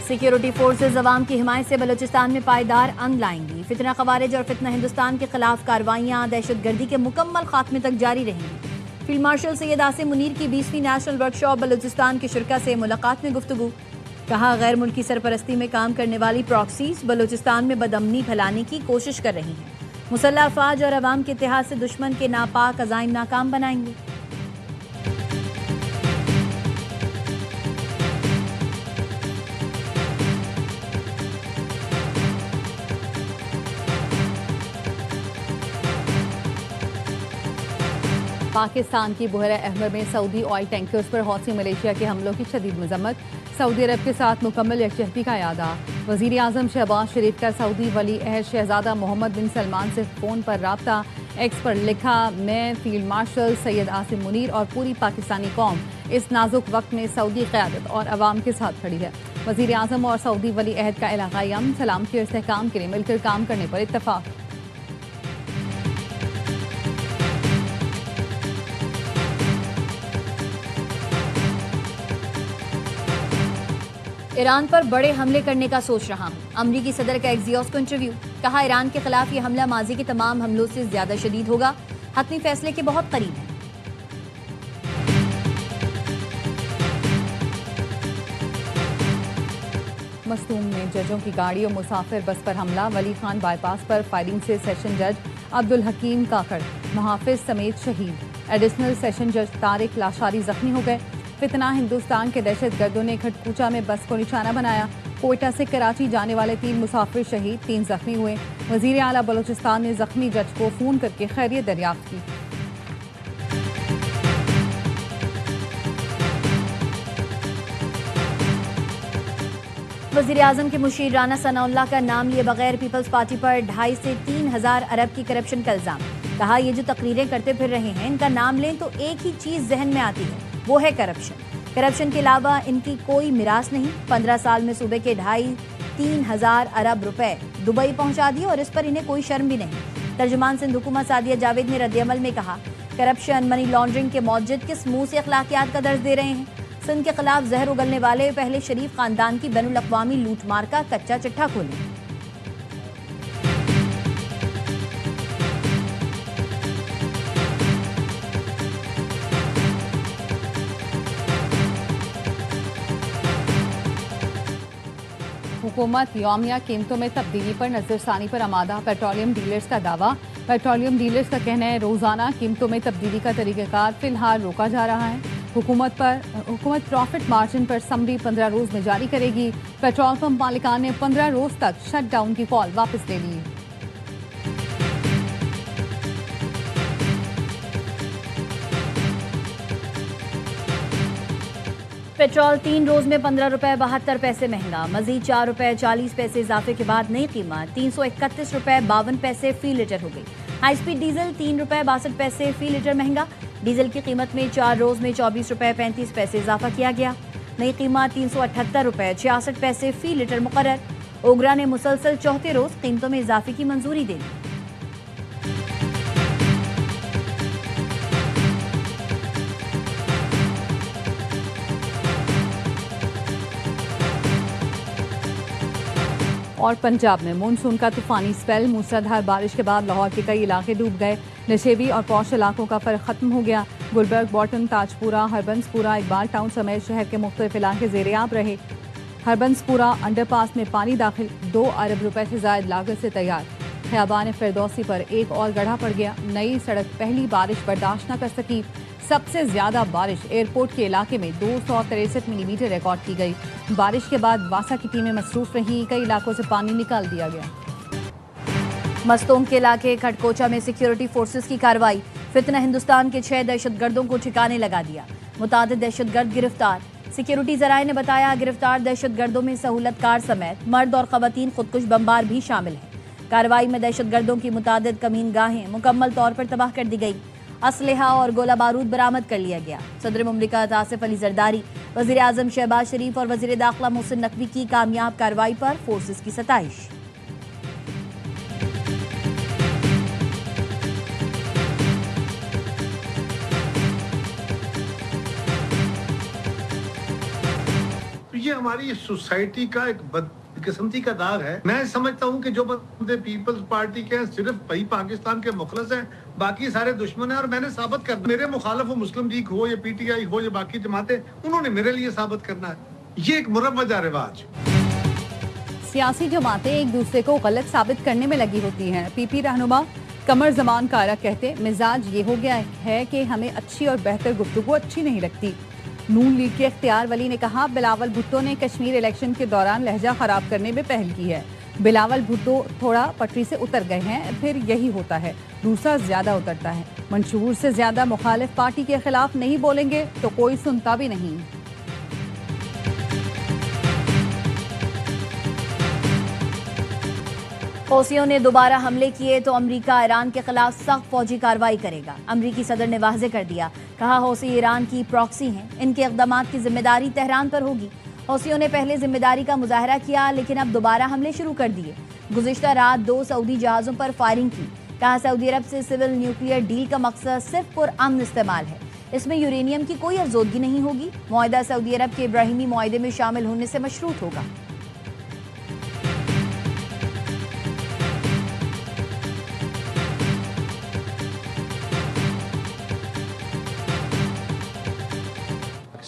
Security forces عوام کی حمایت سے بلوچستان میں پائیدار امن لائیں گی. فتنہ خوارج اور فتنہ ہندوستان کے خلاف کارروائیاں دہشت گردی کے مکمل خاتمے تک جاری رہیں گی. فیلڈ مارشل سید عاصم منیر کی 20ویں نیشنل ورکشاپ بلوچستان کے شرکاء سے ملاقات میں گفتگو. کہا غیر ملکی سرپرستی میں کام کرنے والی پراکسیز بلوچستان میں بدامنی پھیلانے کی کوشش کر رہی ہیں. مسلح افواج اور عوام کے اتحاد سے دشمن کے ناپاک عزائم ناکام بنائیں گے. پاکستان کی بحیرہ احمر میں سعودی آئل ٹینکرز پر حوثی ملیشیا کے حملوں کی شدید مذمت. سعودی عرب کے ساتھ مکمل یکجہتی کا اعادہ. وزیر اعظم شہباز شریف کا سعودی ولی عہد شہزادہ محمد بن سلمان سے فون پر رابطہ. ایکس پر لکھا، میں فیلڈ مارشل سید عاصم منیر اور پوری پاکستانی قوم اس نازک وقت میں سعودی قیادت اور عوام کے ساتھ کھڑی ہے. وزیر اعظم اور سعودی ولی عہد کا علاقائی امن سلامتی اور استحکام کے لیے مل کر کام کرنے پر اتفاق. ایران پر بڑے حملے کرنے کا سوچ رہا ہوں. امریکی صدر کا ایکزیوس کو انٹرویو. کہا ایران کے خلاف یہ حملہ ماضی کے تمام حملوں سے زیادہ شدید ہوگا. حتمی فیصلے کے بہت قریب ہیں. مستونگ میں ججوں کی گاڑی اور مسافر بس پر حملہ. ولی Khan by pass per firing سے سیشن جج عبدالحکیم کاکڑ محافظ سمیت شہید. ایڈیشنل سیشن جج طارق لاشاری زخمی ہو گئے. فتنہ ہندوستان کے دہشت گردوں نے کھٹکوچا میں بس کو نشانہ بنایا. کوئٹہ سے کراچی جانے والے 3 مسافر شہید، 3 زخمی ہوئے. وزیر اعلیٰ بلوچستان نے زخمی جج کو فون کر کے خیریت دریافت کی. وزیر اعظم کے مشیر رانا ثناء اللہ کا نام لیے بغیر پیپلز پارٹی پر 2.5 سے 3 ہزار ارب کی کرپشن کا الزام. کہا یہ جو تقریریں کرتے پھر رہے ہیں ان کا نام لیں تو ایک ہی چیز ذہن میں آتی ہے، وہ ہے کرپشن. کرپشن کے علاوہ ان کی کوئی میراث نہیں. 15 سال میں صوبے کے 2.5-3 ہزار ارب روپے دبئی پہنچا دیے اور اس پر انہیں کوئی شرم بھی نہیں. ترجمان سندھ حکومت سعدیہ جاوید نے رد عمل میں کہا، کرپشن منی لانڈرنگ کے موجد کس منہ سے اخلاقیات کا درس دے رہے ہیں. سندھ کے خلاف زہر اگلنے والے پہلے شریف خاندان کی بین الاقوامی لوٹ مار کا کچا چٹھا کھولیں. حکومت یومیہ قیمتوں میں تبدیلی پر نظر ثانی پر آمادہ. پیٹرولیم ڈیلرز کا دعویٰ. پیٹرولیم ڈیلرز کا کہنا ہے روزانہ قیمتوں میں تبدیلی کا طریقہ کار فی الحال روکا جا رہا ہے. حکومت پروفٹ مارجن پر سمری 15 روز میں جاری کرے گی. پیٹرول پمپ مالکان نے 15 روز تک شٹ ڈاؤن کی کال واپس لے لی. پیٹرول 3 روز میں 15 روپے 72 پیسے مہنگا. مزید 4 روپے 40 پیسے اضافے کے بعد نئی قیمت 331 روپے 52 پیسے فی لیٹر ہو گئی. ہائی سپیڈ ڈیزل 3 روپے 62 پیسے فی لیٹر مہنگا. ڈیزل کی قیمت میں 4 روز میں 24 روپے 35 پیسے اضافہ کیا گیا. نئی قیمت 378 روپے 66 پیسے فی لیٹر مقرر. اوگرا نے مسلسل چوتھے روز قیمتوں میں اضافے کی منظوری دے دی. اور پنجاب میں مونسون کا طوفانی اسپیل. موسلادھار بارش کے بعد لاہور کے کئی علاقے ڈوب گئے. نشیبی اور پوش علاقوں کا فرق ختم ہو گیا. گلبرگ، باٹن، تاجپورہ، ہربنسپورہ، اقبال ٹاؤن سمیت شہر کے مختلف علاقے زیر آب رہے. ہربنسپورہ انڈر پاس میں پانی داخل. 2 ارب روپے سے زائد لاگت سے تیار. خیابان فردوسی پر ایک اور گڑھا پڑ گیا. نئی سڑک پہلی بارش برداشت نہ کر سکی. سب سے زیادہ بارش ایئرپورٹ کے علاقے میں 263 ملی میٹر ریکارڈ کی گئی. بارش کے بعد واسا کی ٹیمیں مصروف رہیں. کئی علاقوں سے پانی نکال دیا گیا. مستونگ کے علاقے کھٹکوچا میں سیکیورٹی فورسز کی کارروائی. فتنہ ہندوستان کے 6 دہشت گردوں کو ٹھکانے لگا دیا. متعدد دہشت گرد گرفتار. سیکیورٹی ذرائع نے بتایا گرفتار دہشت گردوں میں سہولت کار سمیت مرد اور خواتین خودکش بمبار بھی شامل ہیں. کارروائی میں دہشت گردوں کی متعدد کمین گاہیں مکمل طور پر تباہ کر دی گئی. اسلحہ اور گولہ بارود برآمد کر لیا گیا. صدر مملکت آصف علی زرداری، وزیر اعظم شہباز شریف اور وزیر داخلہ محسن نقوی کی کامیاب کارروائی پر فورسز کی ستائش. یہ ہماری سوسائٹی کا ایک بدقسمتی کا داغ ہے. میں سمجھتا ہوں کہ جو بندے پیپلز پارٹی کے صرف وہی پاکستان کے مخلص ہیں, باقی سارے دشمن ہیں. اور میں نے ثابت کرنا, میرے مخالف ہو مسلم لیگ ہو یا پی ٹی آئی ہو یا باقی جماعتیں, انہوں نے میرے لیے ثابت کرنا ہے. یہ ایک مروجہ رواج. سیاسی جماعتیں ایک دوسرے کو غلط ثابت کرنے میں لگی ہوتی ہیں. پی پی رہنما قمر زمان کارا کہتے مزاج یہ ہو گیا ہے کہ ہمیں اچھی اور بہتر گفتگو اچھی نہیں لگتی. نون لیگ کے اختیار ولی نے کہا بلاول بھٹو نے کشمیر الیکشن کے دوران لہجہ خراب کرنے میں پہل کی ہے. بلاول بھٹو تھوڑا پٹری سے اتر گئے ہیں, پھر یہی ہوتا ہے, دوسرا زیادہ اترتا ہے. منشور سے زیادہ مخالف پارٹی کے خلاف نہیں بولیں گے تو کوئی سنتا بھی نہیں. حوثیوں نے دوبارہ حملے کیے تو امریکہ ایران کے خلاف سخت فوجی کارروائی کرے گا. امریکی صدر نے واضح کر دیا, کہا حوثی ایران کی پراکسی ہیں, ان کے اقدامات کی ذمہ داری تہران پر ہوگی. حوثیوں نے پہلے ذمہ داری کا مظاہرہ کیا لیکن اب دوبارہ حملے شروع کر دیے. گزشتہ رات 2 سعودی جہازوں پر فائرنگ کی. کہا سعودی عرب سے سول نیوکلیئر ڈیل کا مقصد صرف پرامن استعمال ہے, اس میں یورینیم کی کوئی افزودگی نہیں ہوگی. معاہدہ سعودی عرب کے ابراہیمی معاہدے میں شامل ہونے سے مشروط ہوگا.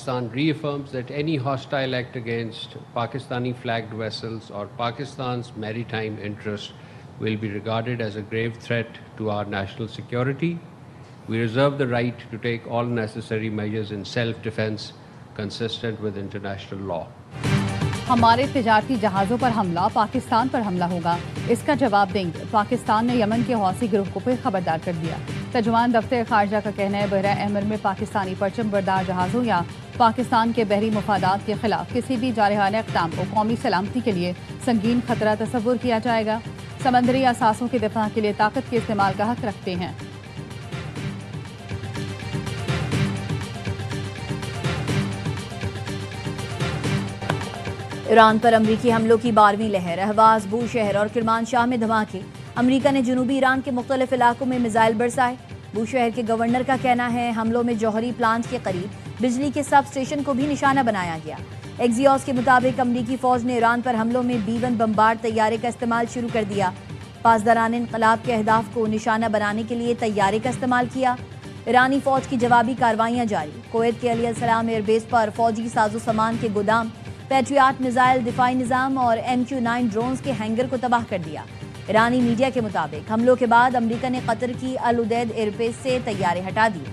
Pakistan reaffirms that any hostile act against Pakistani flagged vessels or Pakistan's maritime interest will be regarded as a grave threat to our national security. We reserve the right to take all necessary measures in self-defense consistent with international law. ہمارے تجارتی جہازوں پر حملہ پاکستان پر حملہ ہوگا, اس کا جواب دیں گے. پاکستان نے یمن کے حوثی گروہ کو پھر خبردار کر دیا. ترجمان دفتر خارجہ کا کہنا ہے بحرہ احمر میں پاکستانی پرچم بردار جہازوں یا پاکستان کے بحری مفادات کے خلاف کسی بھی جارحانہ اقدام کو قومی سلامتی کے لیے سنگین خطرہ تصور کیا جائے گا. سمندری اثاثوں کے دفاع کے لیے طاقت کے استعمال کا حق رکھتے ہیں. ایران پر امریکی حملوں کی 12ویں لہر. اہواز, بوشہر اور کرمانشاہ میں دھماکے. امریکہ نے جنوبی ایران کے مختلف علاقوں میں میزائل برسائے. بوشہر کے گورنر کا کہنا ہے حملوں میں جوہری پلانٹ کے قریب بجلی کے سب اسٹیشن کو بھی نشانہ بنایا گیا. ایکزیوس کے مطابق امریکی فوج نے ایران پر حملوں میں B-1 بمبارڈ طیارے کا استعمال شروع کر دیا. پاسداران انقلاب کے اہداف کو نشانہ بنانے کے لیے طیارے کا استعمال کیا. ایرانی فوج کی جوابی کارروائیاں جاری. کویت کے علی السلام ایئر بیس پر فوجی ساز و سامان کے گودام, پیٹریاٹ میزائل دفاعی نظام اور MQ-9 ڈرونز کے ہینگر کو تباہ کر دیا. ایرانی میڈیا کے مطابق حملوں کے بعد امریکہ نے قطر کی العدید ایئر بیس سے طیارے ہٹا دیے.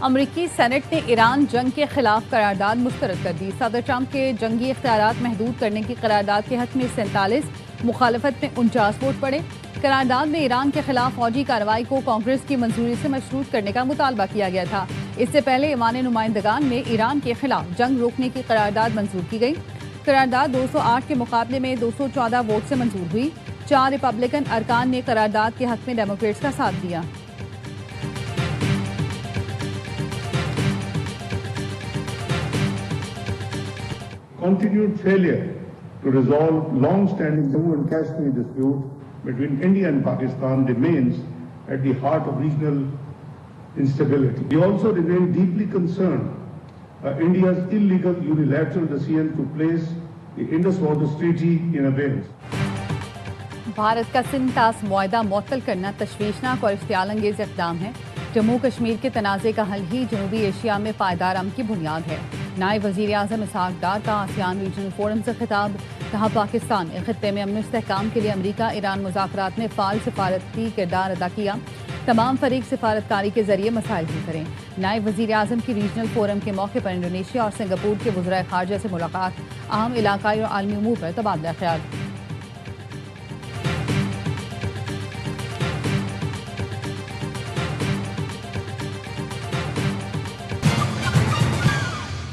امریکی سینٹ نے ایران جنگ کے خلاف قرارداد مسترد کر دی. صدر ٹرمپ کے جنگی اختیارات محدود کرنے کی قرارداد کے حق میں 47, مخالفت میں 49 ووٹ پڑے. قرارداد میں ایران کے خلاف فوجی کارروائی کو کانگریس کی منظوری سے مشروط کرنے کا مطالبہ کیا گیا تھا. اس سے پہلے ایوان نمائندگان میں ایران کے خلاف جنگ روکنے کی قرارداد منظور کی گئی. قرارداد 208 کے مقابلے میں 214 ووٹ سے منظور ہوئی. 4 ریپبلکن ارکان نے قرارداد کے حق میں ڈیموکریٹس کا ساتھ دیا. Continued failure to resolve long-standing Jammu and Kashmir dispute between India and Pakistan remains at the heart of regional instability. We also remain deeply concerned India's illegal unilateral decision to place the Indus Waters Treaty in abeyance. Bharat کا سنتاس معاہدہ معطل کرنا تشویشناک اور اشتعال انگیز اقدام ہے. جموں کشمیر کے تنازع کا حل ہی جنوبی ایشیا میں پائیدار امن کی بنیاد ہے. نائب وزیر اعظم اسحاق ڈار کا آسیان ریجنل فورم سے خطاب. کہا پاکستان خطے میں امن و استحکام کے لیے امریکہ ایران مذاکرات میں فعال سفارتی کردار ادا کیا. تمام فریق سفارتکاری کے ذریعے مسائل حل کریں. نائب وزیر اعظم کی ریجنل فورم کے موقع پر انڈونیشیا اور سنگاپور کے وزرائے خارجہ سے ملاقات. اہم علاقائی اور عالمی امور پر تبادلہ خیال.